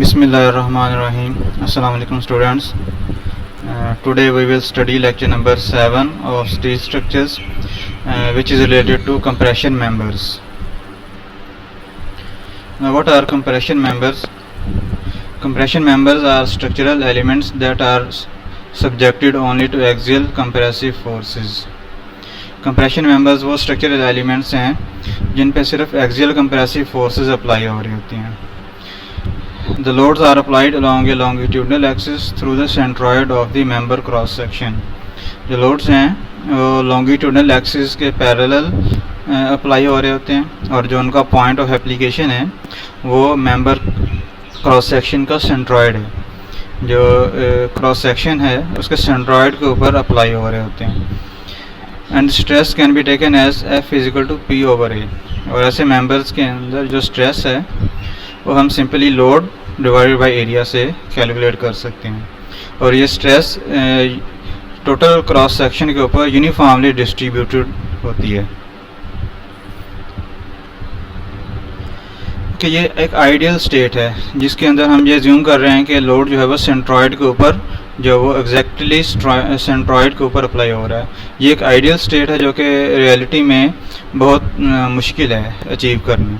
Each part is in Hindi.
Bismillahirrahmanirrahim. Assalamu alaikum students. Today we will study lecture number 7 of steel structures, which is related to compression members. Now what are compression members? Compression members are structural elements that are subjected only to axial compressive forces. Compression members वो स्ट्रक्चरल एलिमेंट्स हैं जिन पे सिर्फ एक्सियल कंप्रेसिव फोर्सेस अप्लाई हो रही होती हैं. The loads are applied along a longitudinal axis through the centroid of the member cross section. जो लोड्स हैं वो लॉन्गिट्यूडनल एक्सिस के पैरेलल अप्लाई हो रहे होते हैं और जो उनका पॉइंट ऑफ एप्लीकेशन है वो मेंबर क्रॉस सेक्शन का सेंट्रॉयड है. जो क्रॉस सेक्शन है उसके सेंट्रॉयड के ऊपर अप्लाई हो रहे होते हैं. And stress can be taken as F equal to P over A. और ऐसे मेंबर्स के अंदर जो स्ट्रेस है वो हम simply load divided by area से कैलकुलेट कर सकते हैं. और ये स्ट्रेस टोटल क्रॉस सेक्शन के ऊपर यूनिफॉर्मली डिस्ट्रीब्यूटेड होती है. कि ये एक आइडियल स्टेट है जिसके अंदर हम ये ज्यूम कर रहे हैं कि लोड जो है वो सेंट्रॉयड के ऊपर जो वो एग्जैक्टली सेंट्रॉयड के ऊपर अप्लाई हो रहा है. ये एक आइडियल स्टेट है जो कि रियलिटी में बहुत मुश्किल है अचीव करना.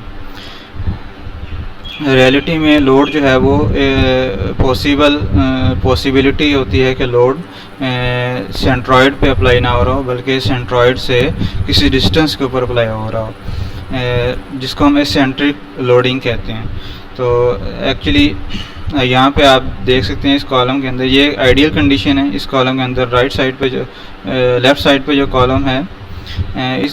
रियलिटी में लोड जो है वो पॉसिबिलिटी होती है कि लोड सेंट्रॉयड पे अप्लाई ना हो रहा हो बल्कि सेंट्रॉयड से किसी डिस्टेंस के ऊपर अप्लाई हो रहा हो, जिसको हम एसेंट्रिक लोडिंग कहते हैं. तो एक्चुअली यहाँ पे आप देख सकते हैं इस कॉलम के अंदर ये आइडियल कंडीशन है. इस कॉलम के अंदर राइट साइड पे जो लेफ़्ट साइड पे जो कॉलम है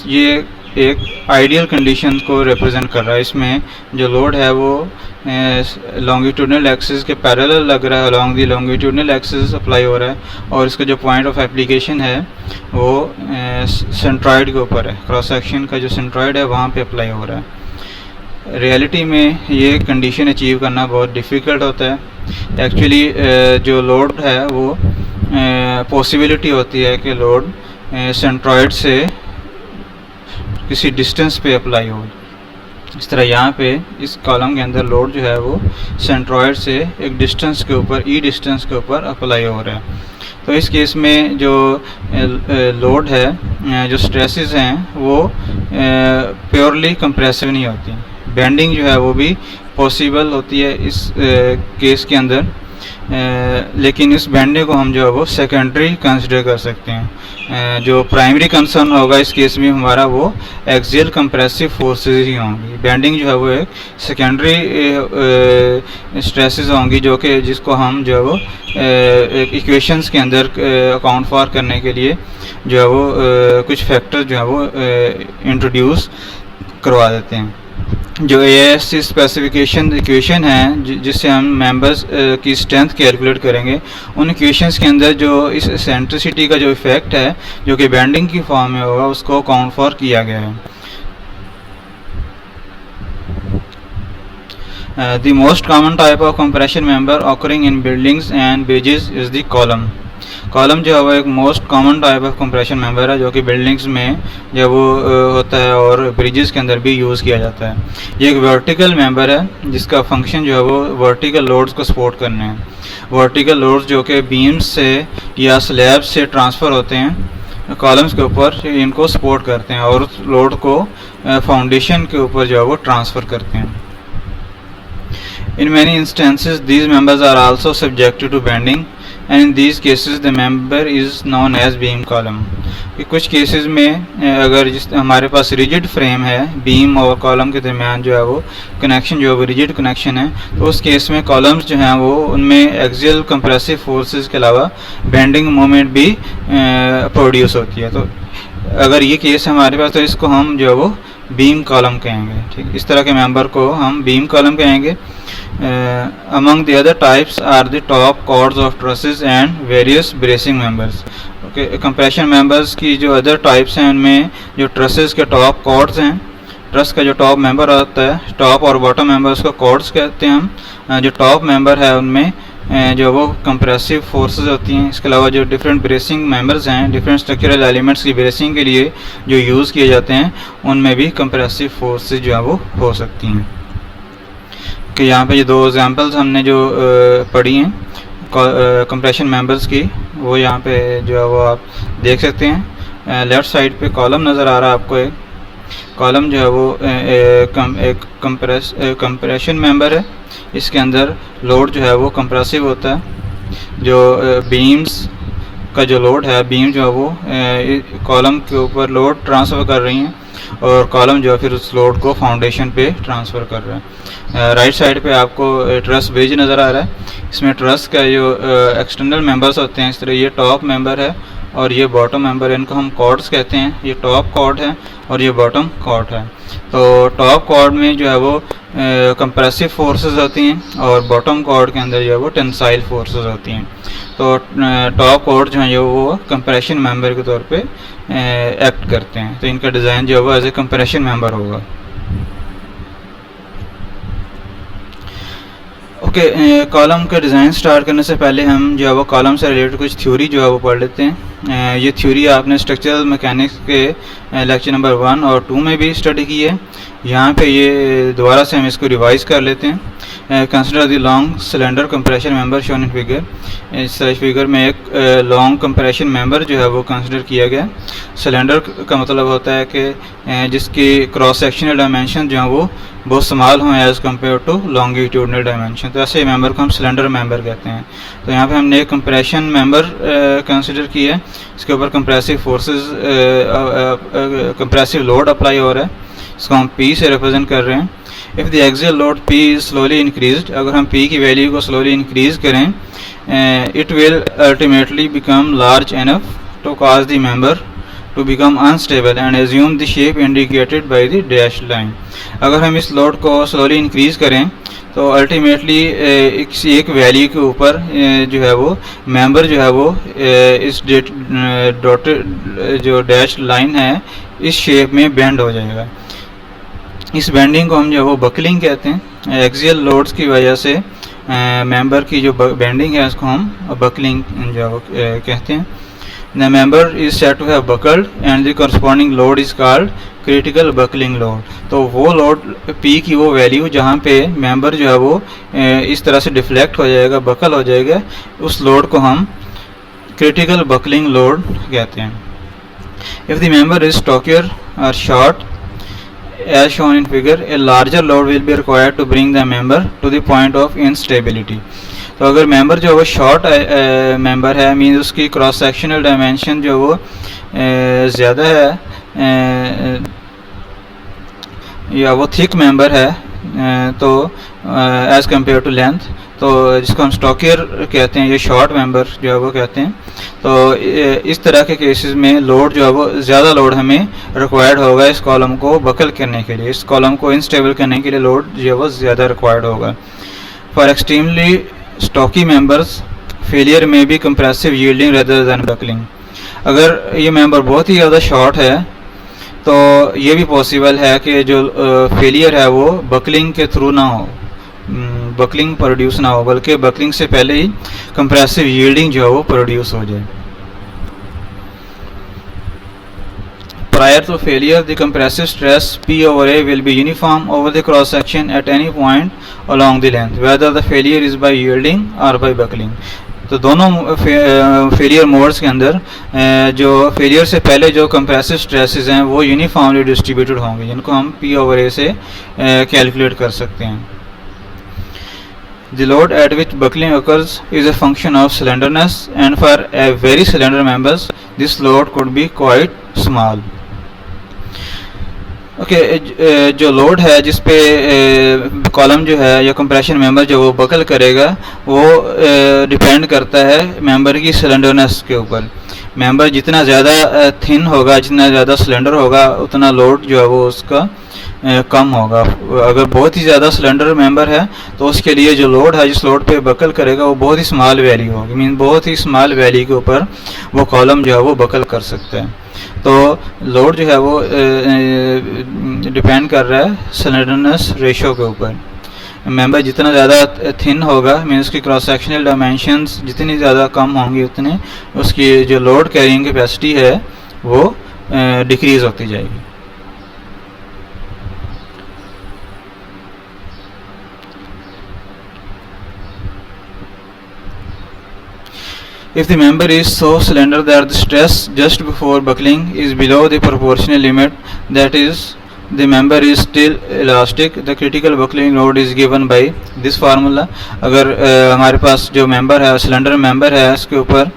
ये एक आइडियल कंडीशन को रिप्रेजेंट कर रहा है. इसमें जो लोड है वो लॉन्गिट्यूडनल एक्सिस के पैरेलल लग रहा है, along the longitudinal axis apply हो रहा है और इसका जो पॉइंट ऑफ एप्लीकेशन है वो सेंट्रॉयड के ऊपर है. क्रॉस सेक्शन का जो सेंट्रॉयड है वहाँ पे अप्लाई हो रहा है. रियलिटी में ये कंडीशन अचीव करना बहुत डिफ़िकल्ट होता है. एक्चुअली जो लोड है वो पॉसिबिलिटी होती है कि लोड सेंट्रॉयड से किसी डिस्टेंस पे अप्लाई हो. इस तरह यहाँ पे इस कॉलम के अंदर लोड जो है वो सेंट्रॉयड से एक डिस्टेंस के ऊपर डिस्टेंस के ऊपर अप्लाई हो रहा है. तो इस केस में जो लोड है जो स्ट्रेसेस हैं वो प्योरली कंप्रेसिव नहीं होती. बेंडिंग जो है वो भी पॉसिबल होती है इस केस के अंदर, लेकिन इस बेंडिंग को हम जो है वो सेकेंडरी कंसिडर कर सकते हैं. जो प्राइमरी कंसर्न होगा इस केस में हमारा वो एक्सियल कंप्रेसिव फोर्सेस ही होंगी. बेंडिंग जो है वो एक सेकेंडरी स्ट्रेसेस होंगी जो कि जिसको हम जो है वो इक्वेशंस के अंदर अकाउंट फॉर करने के लिए जो है वो कुछ फैक्टर जो है वो इंट्रोड्यूस करवा देते हैं. जो AIS स्पेसिफिकेशन इक्वेशन है जिससे हम मेंबर्स की स्ट्रेंथ कैलकुलेट करेंगे, उन इक्वेशंस के अंदर जो इस एसेंट्रिसिटी का जो इफेक्ट है जो कि बेंडिंग की फॉर्म में होगा उसको अकाउंट फॉर किया गया है. The most common type of compression member occurring in buildings and bridges is the column. Column जो है वो एक most common type of compression member है जो कि बिल्डिंग्स में जो वो होता है और ब्रिजेस के अंदर भी यूज़ किया जाता है. ये एक वर्टिकल मेंबर है जिसका फंक्शन जो है वो वर्टिकल लोड्स को सपोर्ट करने हैं. वर्टिकल लोड्स जो कि बीम्स से या स्लैब से ट्रांसफ़र होते हैं कॉलम्स के ऊपर, इनको सपोर्ट करते हैं और उस लोड को फाउंडेशन के ऊपर जो है वो ट्रांसफ़र करते हैं. In many instances, these members are also subjected to bending, and in these cases the member is known as beam column. कुछ केसेस में अगर हमारे पास रिजिड फ्रेम है बीम और कॉलम के दरमियान जो है वो कनेक्शन जो है वो रिजिड कनेक्शन है, तो उस केस में कॉलम्स जो हैं वो उनमें एक्सियल कंप्रेसिव फोर्सेस के अलावा बेंडिंग मोमेंट भी प्रोड्यूस होती है. तो अगर ये केस है हमारे पास तो इसको हम जो है वो बीम कॉलम कहेंगे. ठीक, इस तरह के मेंबर को हम बीम कॉलम कहेंगे. Among the other types are the top chords of trusses and various bracing members. Okay, compression members की जो अदर टाइप्स हैं उनमें जो ट्रसेस के टॉप कॉर्ड्स हैं, ट्रस का जो टॉप मेंबर होता है, टॉप और बॉटम मेंबर्स को कॉर्ड्स कहते हैं हम. जो टॉप मेंबर है उनमें जो वो कंप्रेसिव फोर्सेस होती हैं. इसके अलावा जो डिफरेंट ब्रेसिंग मेंबर्स हैं, डिफरेंट स्ट्रक्चरल एलिमेंट्स की ब्रेसिंग के लिए जो यूज़ किए जाते हैं उनमें भी कंप्रेसिव फोर्सेस जो है वो हो सकती हैं. कि यहाँ पे ये दो एग्जांपल्स हमने जो पढ़ी हैं कंप्रेशन मेंबर्स की, वो यहाँ पे जो है वो आप देख सकते हैं। लेफ़्ट साइड पे कॉलम नज़र आ रहा है आपको, एक कॉलम जो है वो एक कंप्रेशन मेंबर है। इसके अंदर लोड जो है वो कंप्रेसिव होता है। जो बीम्स का जो लोड है, बीम जो है वो कॉलम के ऊपर लोड ट्रांसफ़र कर रही हैं और कॉलम जो है फिर उस लोड को फाउंडेशन पे ट्रांसफ़र कर रहा है। राइट साइड पे आपको ट्रस ब्रिज नज़र आ रहा है। इसमें ट्रस का जो एक्सटर्नल मेंबर्स होते हैं, इस तरह ये टॉप मेंबर है और ये बॉटम मेंबर है, इनको हम कॉर्ड्स कहते हैं। ये टॉप कॉर्ड है और ये बॉटम कॉर्ड है। तो टॉप कॉर्ड में जो है वो कंप्रेसिव फोर्सेस होती हैं और बॉटम कॉर्ड के अंदर जो है वो टेंसाइल फोर्सेस होती हैं। तो टॉप कॉर्ड जो है वो कंप्रेशन मेंबर के तौर पे एक्ट करते हैं। तो इनका डिज़ाइन जो है वो एज ए कंप्रेशन मेंबर होगा। ओके, कॉलम का डिज़ाइन स्टार्ट करने से पहले हम जो है वो कॉलम से रिलेटेड कुछ थ्योरी जो है वो पढ़ लेते हैं। ये थ्योरी आपने स्ट्रक्चरल मैकेनिक्स के लेक्चर नंबर 1 और 2 में भी स्टडी की है। यहाँ पे ये दोबारा से हम इसको रिवाइज कर लेते हैं। Consider the long cylinder compression member shown in figure. इस फिगर में एक लॉन्ग कंप्रेशन मेंबर जो है वो कंसिडर किया गया। सिलेंडर का मतलब होता है कि जिसकी क्रॉस सेक्शनल डायमेंशन जो है वो बहुत स्मॉल हों as compare to longitudinal dimension. तो ऐसे मेंबर को हम सिलेंडर मेंबर कहते हैं। तो यहाँ पे हमने एक कंप्रेशन मेंबर कंसिडर किया है। इसके ऊपर compressive forces compressive load apply हो रहा है। इसको हम P से रिप्रेजेंट कर रहे हैं। If the axial load P is slowly increased, अगर हम P की वैल्यू को स्लोली इंक्रीज करें, it will ultimately become large enough to cause the member to become unstable and assume the shape indicated by the dashed line। अगर हम इस लोड को स्लोली इंक्रीज करें तो अल्टीमेटली एक वैल्यू के ऊपर जो है वो मेंबर जो है वो इस डॉटेड जो डैश लाइन है इस शेप में बेंड हो जाएगा। इस बेंडिंग को हम जो है वो बकलिंग कहते हैं। एक्सियल लोड्स की वजह से मेंबर की जो बेंडिंग है उसको हम बकलिंग जो है वो कहते हैं। The member is said to have buckled and the corresponding load is called critical buckling load। तो वो लोड P की वो वैल्यू जहाँ पे मेंबर जो है वो इस तरह से डिफ्लेक्ट हो जाएगा, बकल हो जाएगा, उस लोड को हम critical buckling load कहते हैं। If the member is stockier or short as shown in figure, a larger load will be required to bring the member to the point of instability। तो अगर मेंबर जो है वो शॉर्ट मेंबर है, मीन्स उसकी क्रॉस सेक्शनल डायमेंशन जो वो ज़्यादा है या वो थिक मेंबर है, तो एज़ कम्पेयर टू लेंथ, तो जिसको हम स्टॉकियर कहते हैं, ये शॉर्ट मेंबर जो है वो कहते हैं। तो इस तरह के केसेस में लोड जो है वो ज़्यादा लोड हमें रिक्वायर्ड होगा इस कॉलम को बकल करने के लिए। इस कॉलम को इंस्टेबल करने के लिए लोड जो है वो ज़्यादा रिक्वायर्ड होगा। For extremely stocky members failure में भी compressive yielding rather than buckling. अगर ये मेंबर बहुत ही ज़्यादा शॉर्ट है तो ये भी पॉसिबल है कि जो फेलियर है वो बकलिंग के थ्रू ना हो, बकलिंग प्रोड्यूस ना हो, बल्कि बकलिंग से पहले ही कंप्रेसिव यील्डिंग जो है वो प्रोड्यूस हो जाए। Prior to failure, the compressive stress P over A will be uniform over the cross section at any point along the length, whether the failure is by yielding or by buckling। तो दोनों फेलियर मोड्स के अंदर जो फेलियर से पहले जो कंप्रेसिव स्ट्रेसेस हैं वो यूनिफॉर्मली डिस्ट्रीब्यूटेड होंगे, जिनको हम P over A से कैलकुलेट कर सकते हैं। The load at which buckling occurs is a function of slenderness, and for a very slender members, this load could be quite small। Okay, जो लोड है जिस पे कॉलम जो है या कंप्रेशन मेंबर जो वो बकल करेगा वो डिपेंड करता है मेंबर की सिलेंडरनेस के ऊपर। मेंबर जितना ज़्यादा थिन होगा, जितना ज़्यादा सिलेंडर होगा, उतना लोड जो है वो उसका कम होगा। अगर बहुत ही ज़्यादा सिलेंडर मेंबर है तो उसके लिए जो लोड है, जिस लोड पे बकल करेगा वो बहुत ही स्मॉल वैल्यू होगी, मीन बहुत ही स्मॉल वैल्यू के ऊपर वो कॉलम जो है वो बकल कर सकता है। तो लोड जो है वो डिपेंड कर रहा है सिलेंडरनेस रेशो के ऊपर। मेंबर जितना ज़्यादा थिन होगा, मीन उसकी क्रॉस सेक्शनल डायमेंशंस जितनी ज़्यादा कम होंगी, उतने उसकी जो लोड कैरिंग कैपेसिटी है वो डिक्रीज़ होती जाएगी। If the member is so slender that the stress just before buckling is below the proportional limit, that is, the member is still elastic, the critical buckling load is given by this formula. अगर हमारे पास जो मेंबर है सिलेंडर मेंबर है उसके ऊपर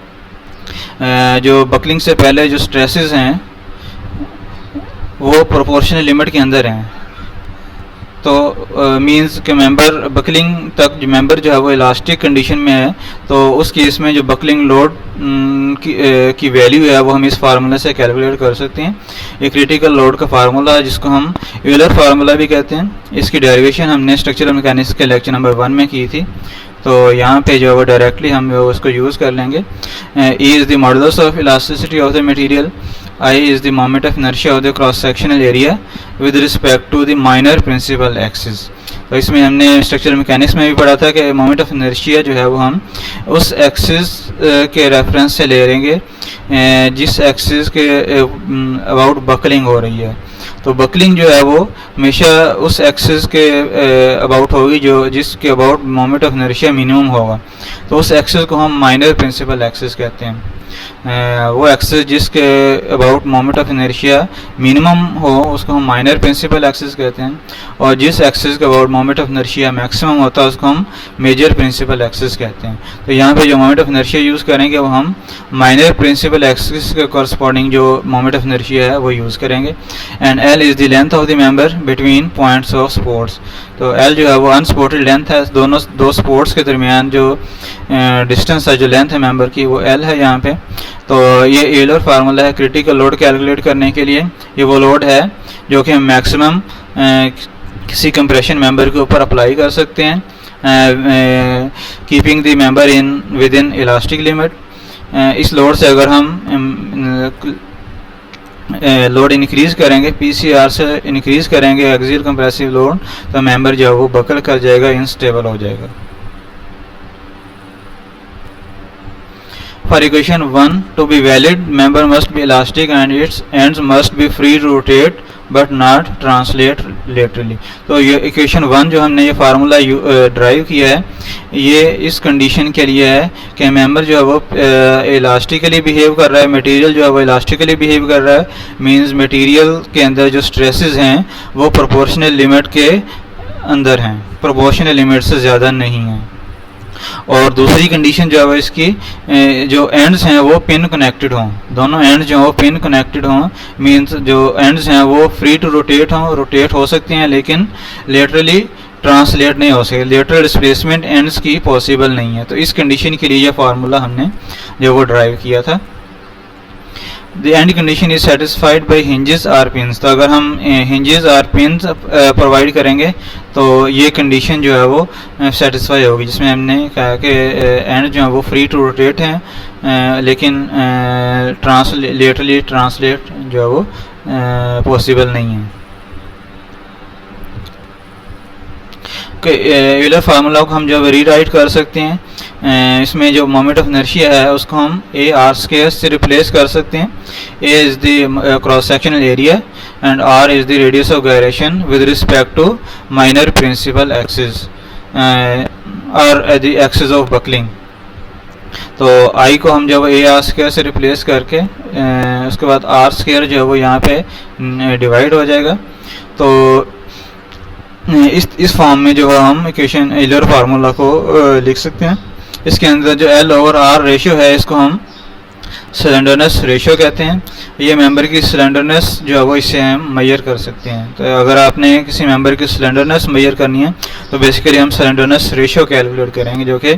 जो बकलिंग से पहले जो स्ट्रेसेस हैं वो प्रोपोर्शनल लिमिट के अंदर हैं, तो मींस कि मेंबर बकलिंग तक जो मेंबर जो है वो इलास्टिक कंडीशन में है, तो उस केस में जो बकलिंग लोड की वैल्यू है वो हम इस फार्मूला से कैलकुलेट कर सकते हैं। ये क्रिटिकल लोड का फार्मूला है जिसको हम यूलर फार्मूला भी कहते हैं। इसकी डेरिवेशन हमने स्ट्रक्चरल मैकेनिक्स के लेक्चर नंबर 1 में की थी, तो यहाँ पे जो है वो डायरेक्टली हम उसको यूज़ कर लेंगे। E is the modulus of elasticity of the material, I is the moment of inertia of the cross sectional area with respect to the minor principal axis। तो इसमें हमने स्ट्रक्चरल मैकेनिक्स में भी पढ़ा था कि मोमेंट ऑफ इनर्शिया जो है वो हम उस एक्सिस के रेफरेंस से ले लेंगे जिस एक्सिस के अबाउट बकलिंग हो रही है। तो बकलिंग जो है वो हमेशा उस एक्सिस के अबाउट होगी जो जिसके about moment of inertia minimum होगा, तो उस एक्सिस को हम माइनर प्रिंसिपल एक्सिस कहते हैं। वो एक्सिस जिसके about moment of inertia minimum हो उसको हम माइनर प्रिंसिपल एक्सिस कहते हैं, और जिस एक्सिस के about moment of inertia maximum होता है उसको हम मेजर प्रिंसिपल एक्सिस कहते हैं। तो यहाँ पे जो मोमेंट ऑफ इनर्शिया यूज़ करेंगे वो हम माइनर प्रिंसिपल एक्सिस के कॉरस्पॉन्डिंग जो मोमेंट ऑफ इनर्शिया है वो यूज़ करेंगे। And L is the length of the member between points of supports. तो एल जो है वो अनसपोर्टेड लेंथ है, दोनों दो सपोर्ट्स के दरमियान जो डिस्टेंस है, जो लेंथ है मेंबर की, वो एल है यहाँ पे। तो ये यूलर फार्मूला है क्रिटिकल लोड कैलकुलेट करने के लिए। ये वो लोड है जो कि हम मैक्सिमम किसी कंप्रेशन मेंबर के ऊपर अप्लाई कर सकते हैं, keeping the member in with in elastic limit. इस लोड से अगर हम लोड इंक्रीज़ करेंगे, पीसीआर से इंक्रीज़ करेंगे एक्सियल कंप्रेसिव लोड, तो मेंबर जो है वो बकल कर जाएगा, इनस्टेबल हो जाएगा। For equation 1 to be valid, member must be elastic and its ends must be free to rotate but not translate laterally। तो ये इक्वेशन 1 जो हमने ये फार्मूला ड्राइव किया है ये इस कंडीशन के लिए है कि मेंबर जो है वो इलास्टिकली बिहेव कर रहा है, मटेरियल जो है वो इलास्टिकली बिहेव कर रहा है, मींस मटेरियल के अंदर जो स्ट्रेसेस हैं वो प्रोपोर्शनल लिमिट के अंदर हैं, प्रोपोर्शनल लिमिट से ज़्यादा नहीं है। और दूसरी कंडीशन जो है इसकी जो एंड्स हैं वो पिन कनेक्टेड हों, दोनों एंड्स जो हैं वो पिन कनेक्टेड हों, मींस जो एंड्स हैं वो फ्री टू रोटेट हों, रोटेट हो सकते हैं लेकिन लेटरली ट्रांसलेट नहीं हो सके, लेटरल डिस्प्लेसमेंट एंड्स की पॉसिबल नहीं है। तो इस कंडीशन के लिए ये फार्मूला हमने जो वो ड्राइव किया था। The end condition is satisfied by hinges or pins। तो अगर हम hinges और pins प्रोवाइड करेंगे तो ये कंडीशन जो है वो सेटिस्फाई होगी, जिसमें हमने कहा कि एंड जो है वो फ्री टू रोटेट हैं लेकिन लेटरली ट्रांसलेट जो है वो पॉसिबल नहीं है। यूलर फार्मूला को हम जो रीराइट कर सकते हैं, इसमें जो मोमेंट ऑफ इनर्शिया है उसको हम ए आर स्क्वायर से रिप्लेस कर सकते हैं। A is the cross sectional area and r is the radius of gyration with respect to minor principal axis और द एक्सिस ऑफ बकलिंग। तो आई को हम जब ए आर स्क्वायर से रिप्लेस करके उसके बाद आर स्क्वायर जो है वो यहाँ पे डिवाइड हो जाएगा। तो इस फॉर्म में जो है हम इक्वेशन यूलर फार्मूला को लिख सकते हैं। इसके अंदर जो एल ओवर आर रेशियो है इसको हम सिलेंडरनेस रेशियो कहते हैं। ये मेंबर की सिलेंडरनेस जो है वो इससे हम मेजर कर सकते हैं। तो अगर आपने किसी मेंबर की सिलेंडरनेस मेजर करनी है तो बेसिकली हम सिलेंडरनेस रेशियो कैलकुलेट करेंगे, जो कि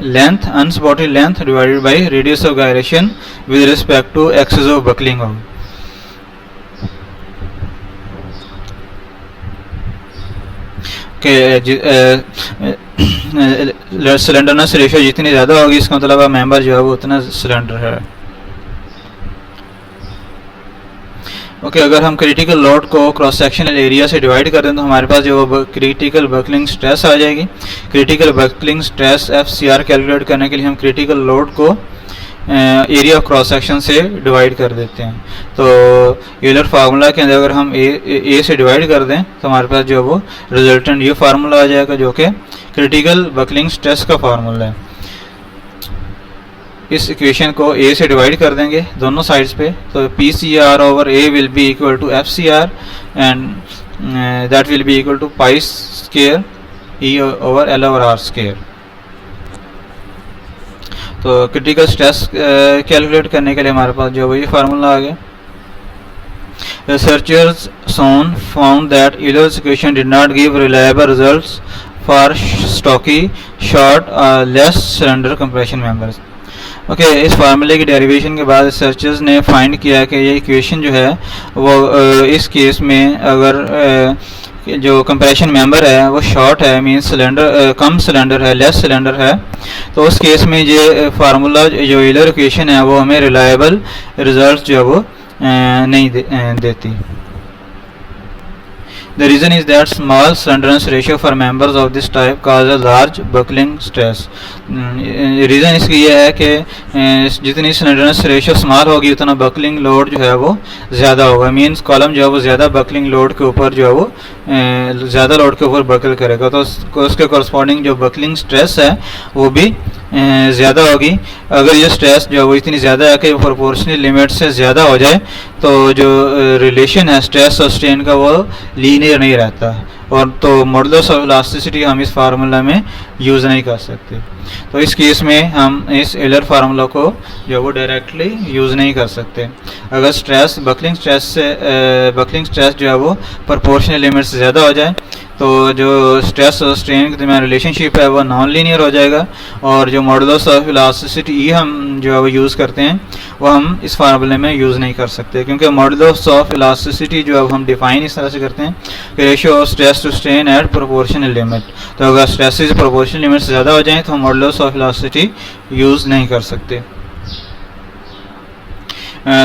length unsupported length divided by radius of gyration with respect to axis of buckling होगी। सिलेंडरनेस रेशियो जितनी ज़्यादा होगी इसका मतलब मेंबर जो है वो उतना सिलेंडर है। ओके, अगर हम क्रिटिकल लोड को क्रॉस सेक्शनल एरिया से डिवाइड कर दें तो हमारे पास जो क्रिटिकल बकलिंग स्ट्रेस आ जाएगी। Critical buckling stress FCR calculate करने के लिए हम क्रिटिकल लोड को एरिया ऑफ क्रॉस सेक्शन से डिवाइड कर देते हैं। तो यूलर फार्मूला के अंदर अगर हम ए से डिवाइड कर दें तो हमारे पास जो वो रिजल्टेंट ये फार्मूला आ जाएगा, जो कि क्रिटिकल बकलिंग स्ट्रेस का फार्मूला है। इस इक्वेशन को ए से डिवाइड कर देंगे दोनों साइड्स पे, तो P c r over A will be equal to f c r and that will be equal to pi square E over L over r square. तो क्रिटिकल स्ट्रेस कैलकुलेट करने के लिए हमारे पास जो वही फार्मूला आ गया। Researchers soon found that Euler's equation did not give reliable results for stocky, short, less cylinder compression members. Okay इस फार्मूले की डेरिवेशन के बाद रिसर्चर्स ने फाइंड किया कि ये इक्वेशन जो है वो इस केस में अगर जो कंप्रेशन मेंबर है वो शॉर्ट है, मींस सिलेंडर कम सिलेंडर है, लेस सिलेंडर है, तो उस केस में ये फार्मूला जो यूलर इक्वेशन है वो हमें रिलायबल रिजल्ट जो है वो नहीं देती। The reason is that small slenderness ratio for members of this type causes large buckling stress. Reason इसकी ये है कि जितनी स्लेंडरनेस रेशियो स्मॉल होगी उतना बकलिंग लोड जो है वो ज़्यादा होगा, मींस कॉलम जो है वो ज़्यादा बकलिंग लोड के ऊपर जो है वो ज़्यादा लोड के ऊपर बकल करेगा, तो उसके कॉरस्पॉन्डिंग जो बकलिंग स्ट्रेस है वो भी ज़्यादा होगी। अगर ये स्ट्रेस जो है वो इतनी ज़्यादा है कि प्रोपोर्शनल लिमिट से ज़्यादा हो जाए तो जो रिलेशन है स्ट्रेस और स्ट्रेन का वो लीनियर नहीं रहता, और तो मॉडुलस ऑफ इलास्टिसिटी हम इस फार्मूला में यूज़ नहीं कर सकते। तो इस केस में हम इस एलर फार्मूला को जो वो डायरेक्टली यूज़ नहीं कर सकते। अगर स्ट्रेस बकलिंग स्ट्रेस जो है वो प्रोपोर्शनल लिमिट से ज़्यादा हो जाए तो जो स्ट्रेस और स्ट्रेन के दरमियान रिलेशनशिप है वो नॉन लीनियर हो जाएगा, और जो मॉडुलस ऑफ इलास्टिसिटी ई हम जो है वो यूज़ करते हैं वो हम इस फार्मूले में यूज़ नहीं कर सकते, क्योंकि मॉडुलस ऑफ इलास्टिसिटी जो है हम डिफाइन इस तरह से करते हैं कि ratio of stress to strain at proportional limit. तो अगर स्ट्रेसेस प्रोपोर्शनल लिमिट से ज़्यादा हो जाएँ तो हम मॉडुलस ऑफ इलास्टिसिटी यूज़ नहीं कर सकते।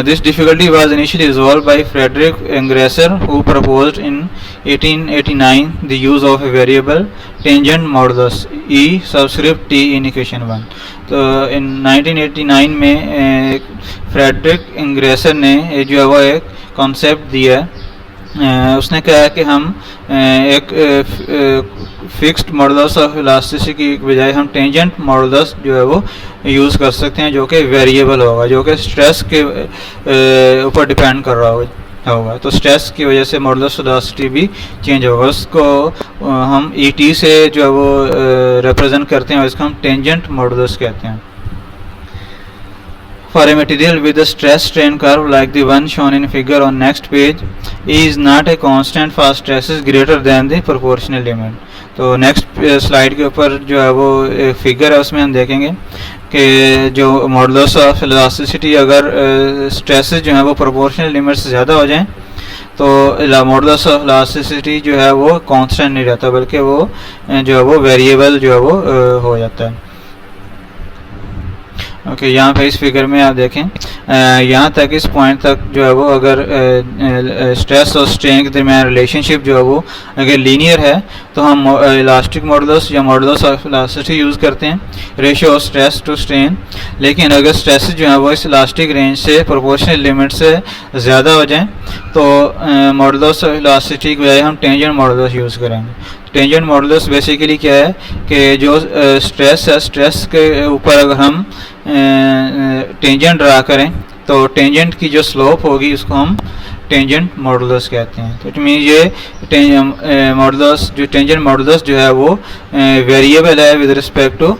This difficulty was initially resolved by Frederick Engrasser, who proposed in 1889 the use of a variable tangent modulus E subscript t in equation 1. तो in 1989 में फ्रेडरिक एंग्रेसर ने जो है वो एक कॉन्सेप्ट दिया है। उसने कहा कि हम एक फिक्स्ड मॉडुलस ऑफ इलास्टिसिटी की बजाय हम टेंजेंट मॉडुलस जो है वो यूज़ कर सकते हैं, जो कि वेरिएबल होगा, जो कि स्ट्रेस के ऊपर डिपेंड कर रहा होगा। तो स्ट्रेस की वजह से मॉडुलस इलास्टिसिटी भी चेंज होगा। उसको हम ई टी से जो है वो रिप्रेजेंट करते हैं और इसको हम टेंजेंट मॉडुलस कहते हैं। For a material with a stress strain curve like the one shown in figure on next page, E is not a constant for stresses greater than the proportional limit. तो नेक्स्ट स्लाइड के ऊपर जो है वो फिगर है उसमें हम देखेंगे कि जो मॉडुलस ऑफ इलास्टिसिटी अगर स्ट्रेसेस जो है वो प्रोपोर्शनल लिमिट से ज़्यादा हो जाएं तो मॉडुलस ऑफ इलास्टिसिटी जो है वो कांस्टेंट नहीं रहता, बल्कि वो जो है वो वेरिएबल जो है वो हो जाता है। ओके यहाँ पे इस फिगर में आप देखें यहाँ तक इस पॉइंट तक जो है वो अगर स्ट्रेस और स्ट्रेन के दरमियान रिलेशनशिप जो है वो अगर लीनियर है तो हम इलास्टिक मॉडुलस या मॉडुलस ऑफ इलास्टिसिटी यूज़ करते हैं, ratio of stress to strain. लेकिन अगर स्ट्रेस जो है वो इस इलास्टिक रेंज से प्रोपोर्शनल लिमिट से ज़्यादा हो जाएं तो मॉडुलस ऑफ इलास्टिसिटी की बजाय हम टेंजेंट मॉडुलस यूज़ करेंगे। टेंजेंट मॉडुलस बेसिकली क्या है कि जो स्ट्रेस है, स्ट्रेस के ऊपर अगर हम टेंजेंट ड्रा करें तो टेंजेंट की जो स्लोप होगी उसको हम टेंजेंट मॉडुलस कहते हैं। तो इट मीन ये मॉडुलस जो टेंजेंट मॉडुलस जो है वो वेरिएबल है विद रिस्पेक्ट टू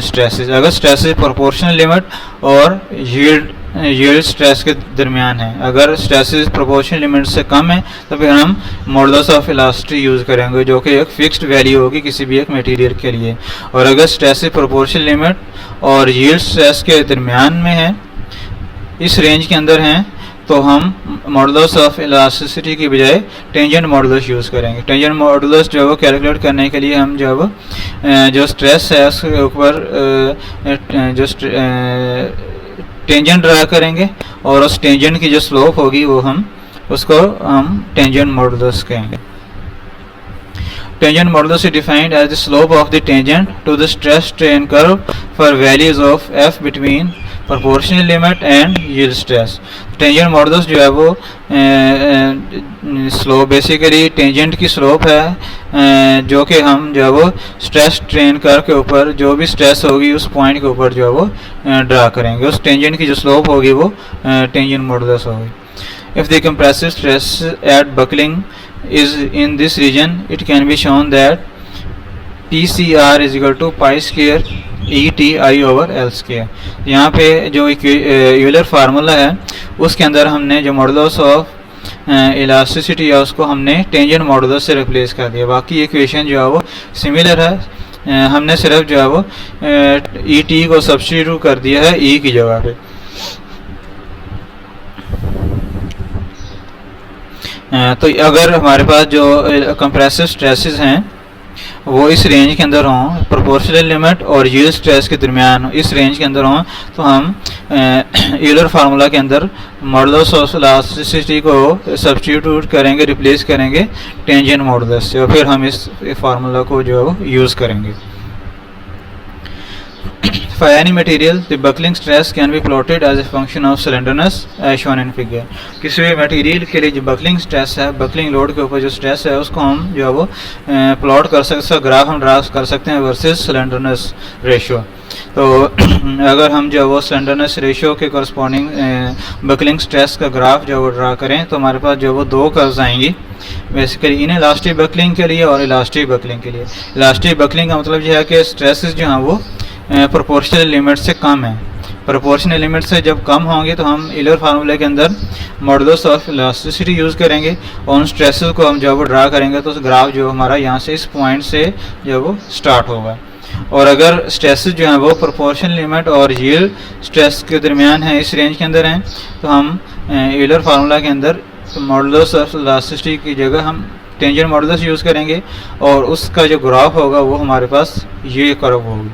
स्ट्रेसेस। अगर स्ट्रेसेस प्रोपोर्शनल लिमिट और यील्ड स्ट्रेस के दरमियान है, अगर स्ट्रेसेस प्रोपोर्शनल लिमिट से कम है तो फिर हम मॉडुलस ऑफ इलास्टिसिटी यूज़ करेंगे जो कि एक फिक्स्ड वैल्यू होगी किसी भी एक मटेरियल के लिए। और अगर स्ट्रेसेस प्रोपोर्शनल लिमिट और यील्ड स्ट्रेस के दरमियान में है, इस रेंज के अंदर हैं, तो हम मॉडुलस ऑफ इलास्टिसिटी की बजाय टेंजेंट मॉडुलस यूज़ करेंगे। टेंजेंट मॉडुलस जो है वो कैलकुलेट करने के लिए हम जो है वो जो स्ट्रेस है उसके ऊपर जो टेंजेंट ड्रा करेंगे और उस टेंजेंट की जो स्लोप होगी वो हम टेंजेंट मॉडुलस कहेंगे। Tangent modulus is defined as the slope of the tangent to the stress strain curve for values of f between proportional limit and yield stress. Tangent modulus जो है वो स्लोप, बेसिकली टेंजेंट की स्लोप है जो कि हम जो है वो स्ट्रेस ट्रेन कर्व के ऊपर जो भी स्ट्रेस होगी उस पॉइंट के ऊपर जो है वो ड्रा करेंगे, उस टेंजेंट की जो स्लोप होगी वो टेंजेंट मॉडुलस होगी। If the compressive stress at buckling is in this region, it can be shown that PCR is equal to pi square ETI over L square। यहाँ पे जो यूलर फार्मूला है उसके अंदर हमने जो मॉडुलस ऑफ इलास्टिसिटी है उसको हमने टेंजेंट मॉडुलस से रिप्लेस कर दिया। बाकी इक्वेशन जो है वो सिमिलर है, हमने सिर्फ जो है वो ET को सब्स्टिट्यूट कर दिया है E की जगह पे। तो अगर हमारे पास जो कंप्रेसिव स्ट्रेसेस हैं वो इस रेंज के अंदर हों, प्रोपोर्शनल लिमिट और यील्ड स्ट्रेस के दरमियान इस रेंज के अंदर हों, तो हम यूलर फार्मूला के अंदर मॉडुलस ऑफ इलास्टिसिटी को सब्स्टिट्यूट करेंगे, रिप्लेस करेंगे टेंजेंट मॉडुलस से, और फिर हम इस फार्मूला को जो है यूज़ करेंगे। For any material, the buckling stress can be plotted as a function of slenderness as shown in figure। किसी भी मटेरियल के लिए जो बकलिंग स्ट्रेस है, बकलिंग लोड के ऊपर जो स्ट्रेस है उसको हम जो है वो प्लॉट कर सकते, ग्राफ हम ड्रा कर सकते हैं वर्सेस स्लेंडरनेस रेशियो। तो अगर हम जो है वो स्लेंडरनेस रेशियो के करस्पॉन्डिंग बकलिंग स्ट्रेस का ग्राफ जो है वो ड्रा करें तो हमारे पास जो है वो दो कर्व्स आएंगी, बेसिकली इन इलास्टिक बकलिंग के लिए और इलास्टिक बकलिंग के लिए। इलास्टिक बकलिंग का मतलब यह है कि स्ट्रेसेस जो हैं वो प्रोपोर्शनल लिमिट से कम है। प्रोपोर्शनल लिमिट से जब कम होंगे तो हम यूलर फार्मूले के अंदर मॉडुलस ऑफ इलास्टिसिटी यूज़ करेंगे और उन स्ट्रेसेस को हम जब वो ड्रा करेंगे तो ग्राफ जो हमारा यहाँ से इस पॉइंट से जो वो स्टार्ट होगा। और अगर स्ट्रेसेस जो हैं वो प्रोपोर्शनल लिमिट और यील्ड स्ट्रेस के दरमियान है, इस रेंज के अंदर हैं, तो हम यूलर फार्मूला के अंदर मॉडुलस ऑफ इलास्टिसिटी की जगह हम टेंजेंट मॉडुलस यूज़ करेंगे और उसका जो ग्राफ होगा वो हमारे पास ये कर्व होगी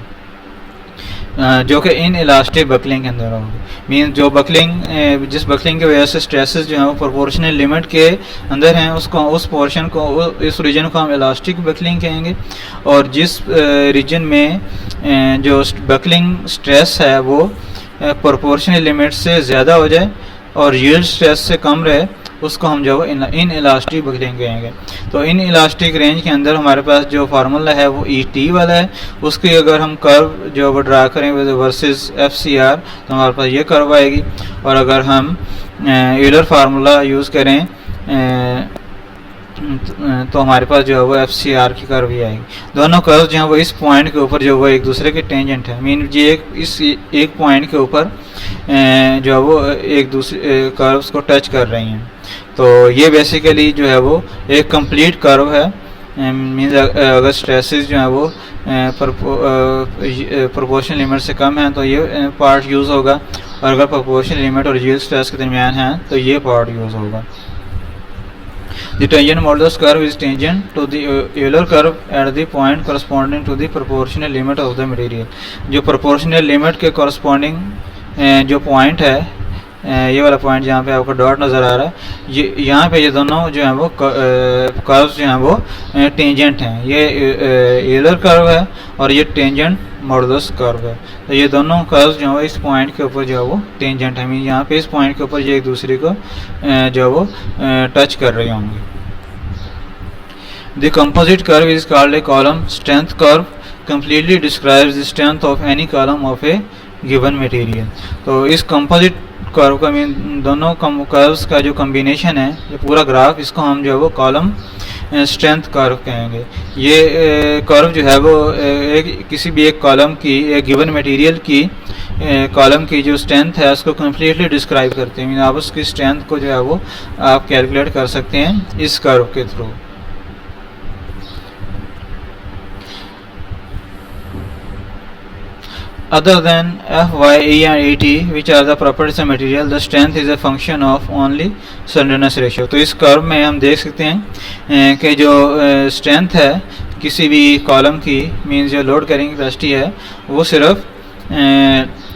जो कि इन इलास्टिक बकलिंग के अंदर होगी। मीन जो बकलिंग जिस बकलिंग की वजह से स्ट्रेसेस जो हैं वो प्रोपोर्शनल लिमिट के अंदर हैं उसको, उस पोर्शन को, इस रीजन को हम इलास्टिक बकलिंग कहेंगे। और जिस रीजन में जो बकलिंग स्ट्रेस है वो प्रोपोर्शनल लिमिट से ज़्यादा हो जाए और यील्ड स्ट्रेस से कम रहे उसको हम जो इन इलास्टिक बकलिंग कहेंगे। तो इन इलास्टिक रेंज के अंदर हमारे पास जो फार्मूला है वो ET वाला है, उसकी अगर हम कर्व जो वो ड्रा करें वर्सेस FCR तो हमारे पास ये कर्व आएगी। और अगर हम यूलर फार्मूला यूज़ करें तो हमारे पास जो है वो FCR की कर्व ही आएगी। दोनों कर्व जो हैं वो इस पॉइंट के ऊपर जो वो एक दूसरे के टेंजेंट है, मीन ये इस एक पॉइंट के ऊपर जो है वो एक दूसरे कर्व्स को टच कर रही हैं। तो ये बेसिकली जो है वो एक कंप्लीट कर्व है। मीन्स अगर स्ट्रेसेस जो है वो प्रोपोर्शनल लिमिट से कम है तो ये पार्ट यूज़ होगा, और अगर प्रोपोर्शनल लिमिट और यील्ड स्ट्रेस के दरमियान है तो ये पार्ट यूज़ होगा। The tangent modulus curve is tangent to the Euler curve at the point corresponding to the proportional limit of the material। जो proportional limit के corresponding जो point है, ये वाला पॉइंट जहाँ पे आपको डॉट नज़र आ रहा है, ये यहाँ पे ये दोनों जो हैं वो कर्व्स जो हैं वो टेंजेंट हैं। ये यूलर कर्व है और ये टेंजेंट मॉडुलस कर्व है। तो ये दोनों कर्व्स जो है इस पॉइंट के ऊपर जो है वो टेंजेंट है, मीन यहाँ पे इस पॉइंट के ऊपर ये एक दूसरे को जो है वो टच कर रहे होंगे। The composite curve is called a column strength curve, completely describes the strength of any column of A given material. तो इस कंपोजिट कर्व का मीन दोनों कर्व्स का जो कम्बिनेशन है, ये पूरा ग्राफ, इसको हम जो है वो कॉलम स्ट्रेंथ कर्व कहेंगे। ये कर्व जो है वो किसी भी एक कॉलम की, एक गिवन मटेरियल की कॉलम की जो स्ट्रेंथ है उसको कम्प्लीटली डिस्क्राइब करते हैं। मीन आप उसकी स्ट्रेंथ को जो है वो आप कैलकुलेट कर सकते हैं इस कर्व के through. Other than F, Y, E and E, T, which are the properties of material, the strength is a function of only slenderness ratio। तो इस कर्व में हम देख सकते हैं कि जो स्ट्रेंथ है किसी भी कॉलम की, मीन्स जो लोड कैरिंग कैपेसिटी है, वो सिर्फ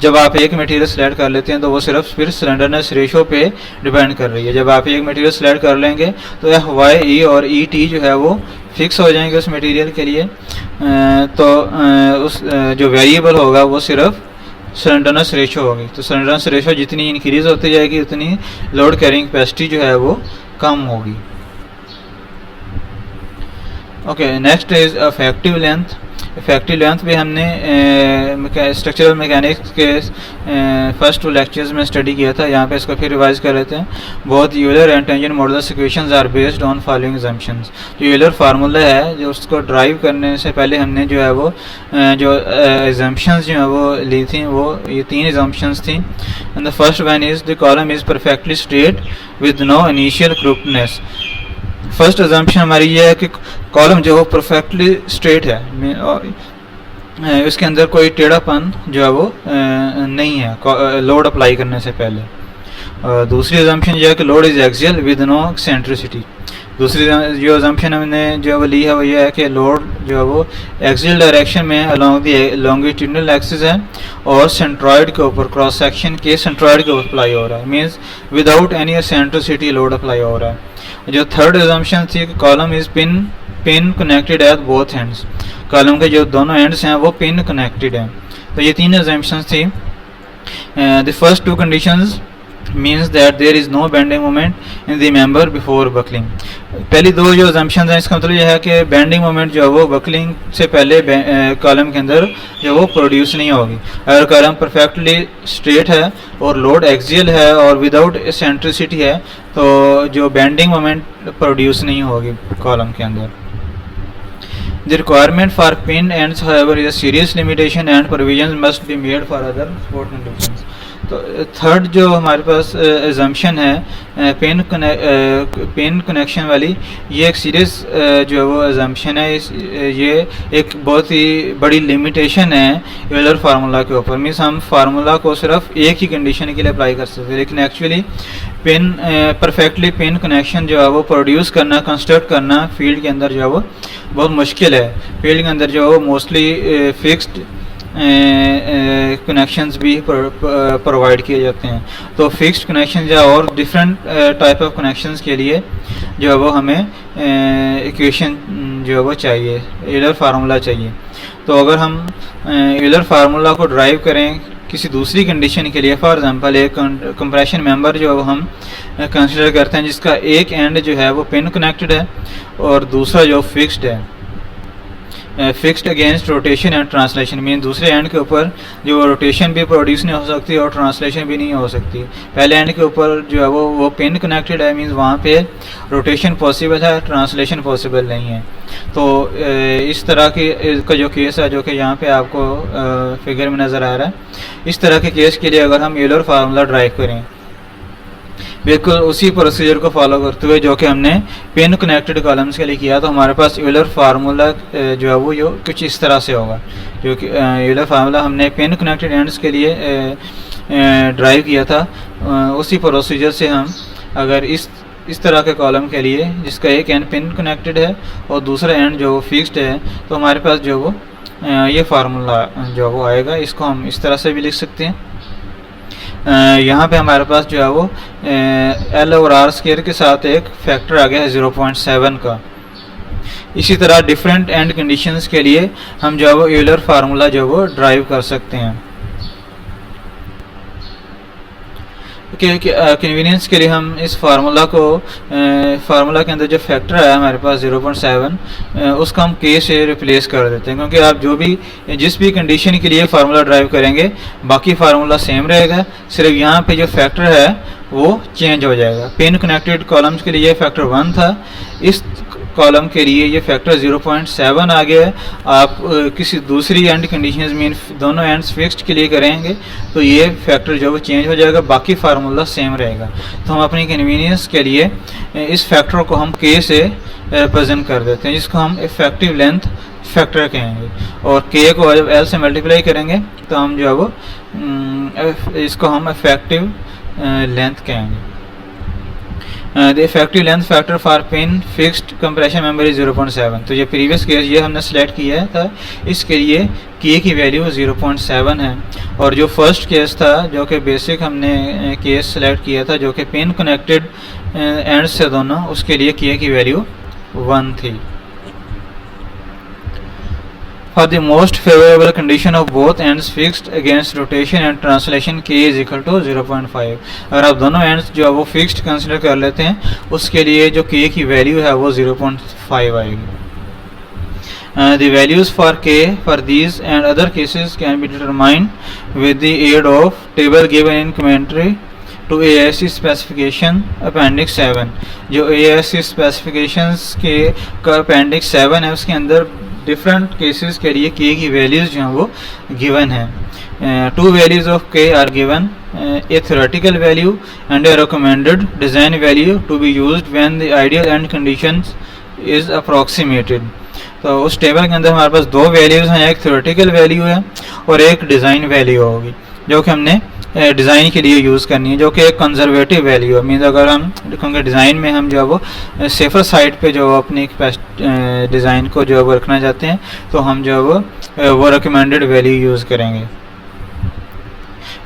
जब आप एक मटेरियल सेलेक्ट कर लेते हैं तो वो सिर्फ फिर स्लेंडरनेस रेशियो पे डिपेंड कर रही है। जब आप एक मटेरियल सेलेक्ट कर लेंगे तो F, Y, E और E, T जो है वो फिक्स हो जाएंगे उस मटेरियल के लिए। तो उस जो वेरिएबल होगा वो सिर्फ स्लेंडरनेस रेशो होगी। तो स्लेंडरनेस रेशो जितनी इंक्रीज होती जाएगी उतनी लोड कैरिंग कैपेसिटी जो है वो कम होगी। Okay, next is effective length. Effective length भी हमने स्ट्रक्चरल मैकेनिक्स के फर्स्ट 2 लेक्चर्स में स्टडी किया था। यहाँ पे इसको फिर रिवाइज कर लेते हैं। बहुत Euler and tangent modulus equations are based on following assumptions. जो यूलर फार्मूला है जो उसको ड्राइव करने से पहले हमने जो है वो जो अजम्पशंस जो है वो ली थी, वो ये 3 अजम्पशंस थी। And the first one is the column is perfectly straight with no initial crookness. First assumption हमारी ये है कि कॉलम जो है वो परफेक्टली स्ट्रेट है, इसके अंदर कोई टेढ़ापन जो है वो नहीं है लोड अप्लाई करने से पहले। दूसरी अजम्पशन ये है कि load is axial with no eccentricity. दूसरी जो अजम्पशन हमने जो ली है वो ये है कि लोड जो है वो एक्सियल डायरेक्शन में अलोंग दी लॉन्गिट्यूडनल एक्सिस है और सेंट्रॉइड के ऊपर, क्रॉस सेक्शन के सेंट्रॉइड के ऊपर अप्लाई हो रहा है, means without any eccentricity load apply हो रहा है। जो थर्ड अजम्पशन थी कि column is pin connected at both ends. Column के जो दोनों एंड्स हैं वो पिन कनेक्टेड हैं। तो ये 3 अजम्पशंस थी। The first 2 conditions means that there is no bending moment in the member before buckling। पहली 2 जो assumptions हैं इसका मतलब यह है कि bending moment जो है वो buckling से पहले कॉलम के अंदर जो वो प्रोड्यूस नहीं होगी। अगर कॉलम परफेक्टली स्ट्रेट है और लोड एक्सियल है और विदाउट एक्सेंट्रिसिटी है तो जो बेंडिंग मोमेंट प्रोड्यूस नहीं होगी कॉलम के अंदर। The requirement for pin ends however is a serious limitation and provisions must be made for other support conditions। तो थर्ड जो हमारे पास एजम्पशन है पेन कनेक्शन वाली, ये एक सीरियस जो है वो एजम्पशन है। ये एक बहुत ही बड़ी लिमिटेशन है यूलर फार्मूला के ऊपर। मीन्स हम फार्मूला को सिर्फ एक ही कंडीशन के लिए अप्लाई कर सकते हैं, लेकिन एक्चुअली परफेक्टली पेन कनेक्शन जो है वो प्रोड्यूस करना, कंस्ट्रक्ट करना फील्ड के अंदर जो है वो बहुत मुश्किल है। फील्ड के अंदर जो है वो मोस्टली फिक्स्ड कनेक्शंस भी प्रोवाइड किए जाते हैं। तो फिक्स्ड कनेक्शन या और डिफरेंट टाइप ऑफ कनेक्शंस के लिए जो है वो हमें इक्वेशन जो है वो चाहिए, यूलर फार्मूला चाहिए। तो अगर हम यूलर फार्मूला को ड्राइव करें किसी दूसरी कंडीशन के लिए, फॉर एग्जांपल एक कंप्रेशन मेंबर जो है हम कंसिडर करते हैं जिसका एक एंड जो है वो पिन कनेक्टेड है और दूसरा जो फिक्स्ड है, fixed against rotation and translation. Mean दूसरे एंड के ऊपर जो रोटेशन भी प्रोड्यूस नहीं हो सकती और ट्रांसलेशन भी नहीं हो सकती। पहले एंड के ऊपर जो है वो पिन कनेक्टेड है, मीन्स वहाँ पे रोटेशन पॉसिबल है, ट्रांसलेशन पॉसिबल नहीं है। तो इस तरह का जो केस है जो कि यहाँ पे आपको फिगर में नज़र आ रहा है, इस तरह के केस के लिए अगर हम यूलर फार्मूला ड्राइव करें बिल्कुल उसी प्रोसीजर को फॉलो करते हुए जो कि हमने पिन कनेक्टेड कॉलम्स के लिए किया, तो हमारे पास यूलर फार्मूला जो है वो जो कुछ इस तरह से होगा। जो कि यूलर फार्मूला हमने पिन कनेक्टेड एंड्स के लिए ड्राइव किया था, उसी प्रोसीजर से हम अगर इस तरह के कॉलम के लिए जिसका एक एंड पिन कनेक्टेड है और दूसरा एंड जो फिक्स्ड है, तो हमारे पास जो वो ये फार्मूला जो वो आएगा। इसको हम इस तरह से भी लिख सकते हैं। यहाँ पे हमारे पास जो है वो एल और आर स्क्वायर के साथ एक फैक्टर आ गया है 0.7 का। इसी तरह डिफरेंट एंड कंडीशंस के लिए हम जो है वो यूलर फार्मूला जो है वो ड्राइव कर सकते हैं। कन्वीनियंस के लिए हम इस फार्मूला के अंदर जो फैक्टर है हमारे पास 0.7 उसका हम के से रिप्लेस कर देते हैं, क्योंकि आप जिस भी कंडीशन के लिए फार्मूला ड्राइव करेंगे बाकी फार्मूला सेम रहेगा, सिर्फ यहाँ पे जो फैक्टर है वो चेंज हो जाएगा। पिन कनेक्टेड कॉलम्स के लिए फैक्टर 1 था, इस कॉलम के लिए ये फैक्टर 0.7 आ गया है। आप किसी दूसरी एंड कंडीशंस में दोनों एंड्स फिक्स्ड के लिए करेंगे तो ये फैक्टर जो वो चेंज हो जाएगा, बाकी फार्मूला सेम रहेगा। तो हम अपनी कन्वीनियंस के लिए इस फैक्टर को हम के से रिप्रेजेंट कर देते हैं, जिसको हम इफेक्टिव लेंथ फैक्टर कहेंगे। और के को जब एल से मल्टीप्लाई करेंगे तो हम जो है वो इसको हम इफेक्टिव लेंथ कहेंगे। The effective length factor for pin fixed compression member is 0.7। तो ये प्रीवियस केस ये हमने सेलेक्ट किया था, इसके लिए के की वैल्यू 0.7 है। और जो फर्स्ट केस था जो कि बेसिक हमने केस सेलेक्ट किया था जो कि पिन कनेक्टेड एंड्स से दोनों, उसके लिए के की वैल्यू 1 थी। For the most favorable condition of both ends fixed against rotation and translation k is equal to 0.5. अगर आप दोनों ends जो है वो fixed कंसिडर कर लेते हैं उसके लिए जो k की वैल्यू है वो 0.5 आएगी. The values for k for these and other cases can be determined with the aid of table given in commentary to AISC specification appendix 7. जो AISC specifications के appendix 7 है उसके अंदर डिफरेंट केसेस के लिए k की वैल्यूज जो हैं वो गिवन है. 2 values of k are given, a theoretical value and a recommended design value to be used when the ideal end conditions is approximated. तो उस टेबल के अंदर हमारे पास 2 वैल्यूज हैं, एक थ्योरेटिकल वैल्यू है और एक डिज़ाइन वैल्यू होगी जो कि हमने डिज़ाइन के लिए यूज़ करनी है, जो कि एक कंजर्वेटिव वैल्यू है. मीन्स अगर हम क्योंकि डिज़ाइन में हम जो है वो सेफर साइड पे जो अपनी डिज़ाइन को जो है वो रखना चाहते हैं तो हम जो है वो रिकमेंडेड वैल्यू यूज़ करेंगे.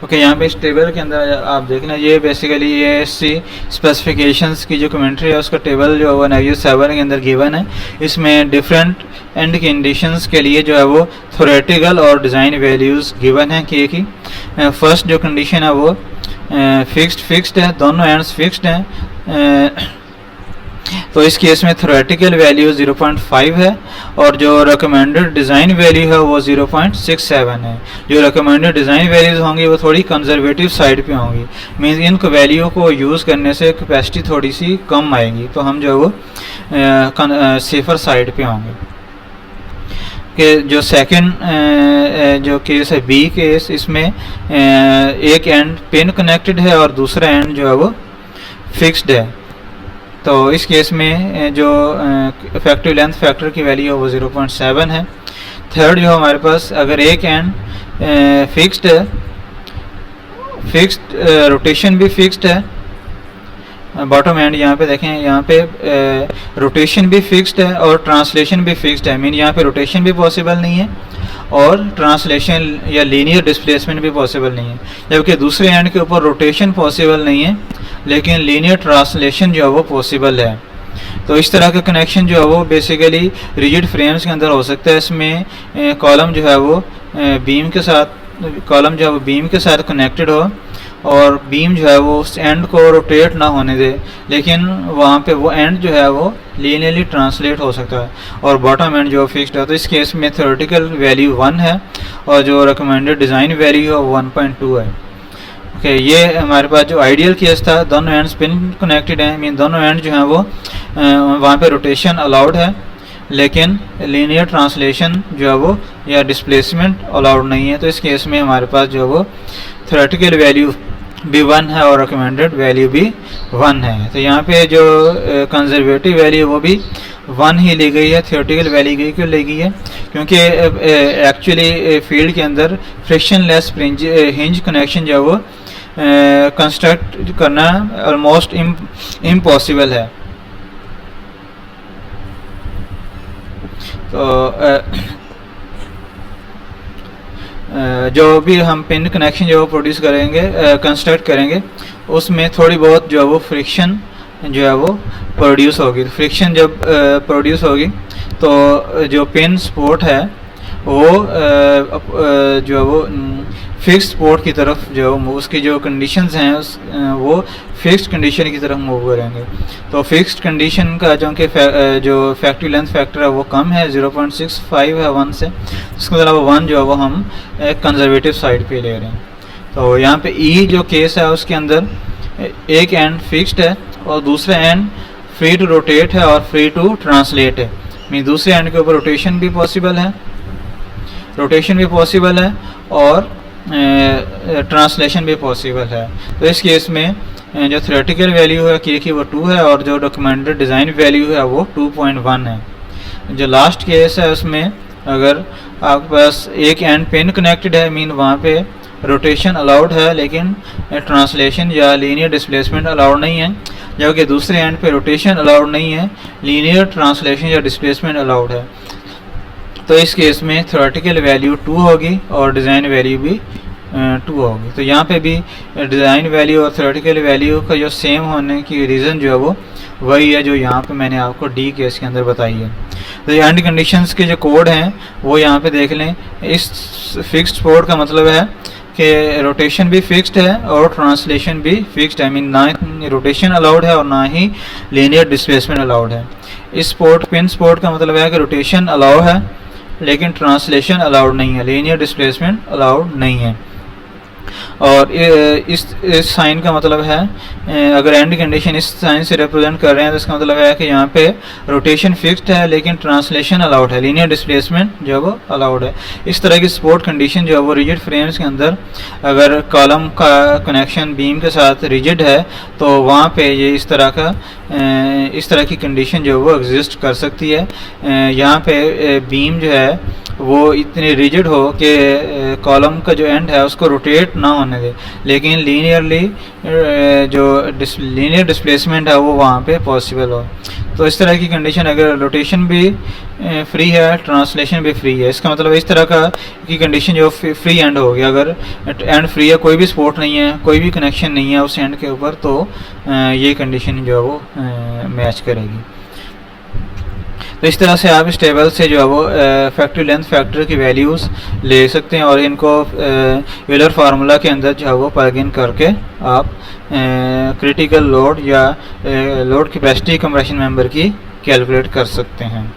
ओके, यहाँ पे इस टेबल के अंदर आप देख लें, ये बेसिकली ये स्पेसिफिकेशंस की जो कमेंट्री है उसका टेबल जो है वो नेवियर 7 के अंदर गिवन है. इसमें डिफरेंट एंड कंडीशंस के लिए जो है वो थ्योरेटिकल और डिज़ाइन वैल्यूज़ गिवन है के की. फर्स्ट जो कंडीशन है वो फिक्स्ड है, दोनों एंड्स फिक्स्ड हैं. तो इस केस में थ्योरेटिकल वैल्यू 0.5 है और जो रिकमेंडेड डिज़ाइन वैल्यू है वो 0.67 है. जो रिकमेंडेड डिज़ाइन वैल्यूज़ होंगी वो थोड़ी कंजर्वेटिव साइड पे होंगी. मीन्स इन वैल्यू को यूज़ करने से कैपेसिटी थोड़ी सी कम आएगी, तो हम जो वो सेफर साइड पे होंगे. कि जो सेकंड जो केस है बी केस, इसमें एक एंड पिन कनेक्टेड है और दूसरा एंड जो है वो फिक्स्ड है. तो इस केस में जो इफेक्टिव लेंथ फैक्टर की वैल्यू है वो 0.7 है. थर्ड जो हमारे पास अगर एक एंड फिक्स्ड है, फिक्स्ड रोटेशन भी फिक्स्ड है, बॉटम एंड यहाँ पे देखें, यहाँ पे रोटेशन भी फिक्स्ड है और ट्रांसलेशन भी फिक्स्ड है. मीन यहाँ पे रोटेशन भी पॉसिबल नहीं है और ट्रांसलेशन या लीनियर डिस्प्लेसमेंट भी पॉसिबल नहीं है. जबकि दूसरे एंड के ऊपर रोटेशन पॉसिबल नहीं है लेकिन लीनियर ट्रांसलेशन जो है वो पॉसिबल है. तो इस तरह का कनेक्शन जो है वो बेसिकली रिजिड फ्रेम्स के अंदर हो सकता है. इसमें कॉलम जो है वो बीम के साथ कनेक्टेड हो और बीम जो है वो उस एंड को रोटेट ना होने दे, लेकिन वहाँ पे वो एंड जो है वो लीनियरली ट्रांसलेट हो सकता है और बॉटम एंड जो फिक्स्ड है. तो इस केस में थ्योरेटिकल वैल्यू 1 है और जो रिकमेंडेड डिज़ाइन वैल्यू है वो 1.2 है. ओके, ये हमारे पास जो आइडियल केस था, दोनों एंड्स पिन कनेक्टेड हैं. मीन दोनों एंड जो हैं वो वहाँ पे रोटेशन अलाउड है लेकिन लीनियर ट्रांसलेशन जो है वो या डिस्प्लेसमेंट अलाउड नहीं है. तो इस केस में हमारे पास जो है वो थ्योरेटिकल वैल्यू भी 1 है और रिकमेंडेड वैल्यू भी 1 है. तो यहाँ पे जो कंजर्वेटिव वैल्यू वो भी 1 ही ली गई है. थ्योरेटिकल वैल्यू क्यों ली गई है? क्योंकि एक्चुअली फील्ड के अंदर फ्रिक्शन लेस हिंज कनेक्शन जो है वो कंस्ट्रक्ट करना ऑलमोस्ट इम्पॉसिबल है. तो जो भी हम पिन कनेक्शन जो प्रोड्यूस करेंगे कंस्ट्रक्ट करेंगे उसमें थोड़ी बहुत जो है वो फ्रिक्शन जो है वो प्रोड्यूस होगी. फ्रिक्शन जब प्रोड्यूस होगी तो जो पिन सपोर्ट है वो जो है वो फिक्स सपोर्ट की तरफ जो उसकी जो कंडीशंस हैं वो फिक्स्ड कंडीशन की तरफ मूव करेंगे. तो फिक्स्ड कंडीशन का जो इफेक्टिव लेंथ फैक्टर है वो कम है, 0.65 है 1 से. इसके अलावा 1 जो है वो हम एक कंजर्वेटिव साइड पे ले रहे हैं. तो यहाँ पे ई जो केस है उसके अंदर एक एंड फिक्स्ड है और दूसरा एंड फ्री टू रोटेट है और फ्री टू ट्रांसलेट है. मीन दूसरे एंड के ऊपर रोटेशन भी पॉसिबल है और ट्रांसलेशन भी पॉसिबल है. तो इस केस में जो थ्योरेटिकल वैल्यू है के की वो 2 है और जो डॉक्यूमेंटेड डिज़ाइन वैल्यू है वो 2.1 है. जो लास्ट केस है उसमें अगर आपके पास एक एंड पिन कनेक्टेड है, मीन वहाँ पे रोटेशन अलाउड है लेकिन ट्रांसलेशन या लीनियर डिस्प्लेसमेंट अलाउड नहीं है, जबकि दूसरे एंड पे रोटेशन अलाउड नहीं है, लीनियर ट्रांसलेशन या डिस्प्लेसमेंट अलाउड है. तो इस केस में थ्योरेटिकल वैल्यू 2 होगी और डिज़ाइन वैल्यू भी 2 होगी. तो यहाँ पे भी डिज़ाइन वैल्यू और थ्योरेटिकल वैल्यू का जो सेम होने की रीज़न जो है वो वही है जो यहाँ पे मैंने आपको डी केस के अंदर बताई है. तो एंड कंडीशंस के जो कोड हैं वो यहाँ पे देख लें। इस फिक्स्ड सपोर्ट का मतलब है कि रोटेशन भी फिक्स्ड है और ट्रांसलेशन भी फिक्स्ड है। मीन ना रोटेशन अलाउड है और ना ही लीनियर डिस्प्लेसमेंट अलाउड है। इस सपोर्ट पिन सपोर्ट का मतलब है कि रोटेशन अलाउ है लेकिन ट्रांसलेशन अलाउड नहीं है, लीनियर डिस्प्लेसमेंट अलाउड नहीं है। और इस साइन का मतलब है अगर एंड कंडीशन इस साइन से रिप्रेजेंट कर रहे हैं तो इसका मतलब है कि यहाँ पे रोटेशन फिक्स्ड है लेकिन ट्रांसलेशन अलाउड है, लीनियर डिस्प्लेसमेंट जो है वो अलाउड है। इस तरह की सपोर्ट कंडीशन जो है वो रिजिड फ्रेम्स के अंदर अगर कॉलम का कनेक्शन बीम के साथ रिजिड है तो वहाँ पे ये इस तरह की कंडीशन जो है वो एग्जिस्ट कर सकती है। यहाँ पे बीम जो है वो इतनी रिजिड हो कि कॉलम का जो एंड है उसको रोटेट ना होने दे, लेकिन लीनियरली जो लीनियर डिस्प्लेसमेंट है वो वहाँ पे पॉसिबल हो। तो इस तरह की कंडीशन अगर रोटेशन भी फ्री है, ट्रांसलेशन भी फ्री है, इसका मतलब इस तरह की कंडीशन जो फ्री एंड हो गया। अगर एंड फ्री है, कोई भी सपोर्ट नहीं है, कोई भी कनेक्शन नहीं है उस एंड के ऊपर, तो ये कंडीशन जो है वो मैच करेगी। तो इस तरह से आप इस टेबल से जो है वो फैक्ट्री लेंथ फैक्टर की वैल्यूज़ ले सकते हैं और इनको यूलर फार्मूला के अंदर जो है वो प्लग इन करके आप क्रिटिकल लोड या लोड कैपेसिटी कंप्रेशन मेंबर की कैलकुलेट कर सकते हैं।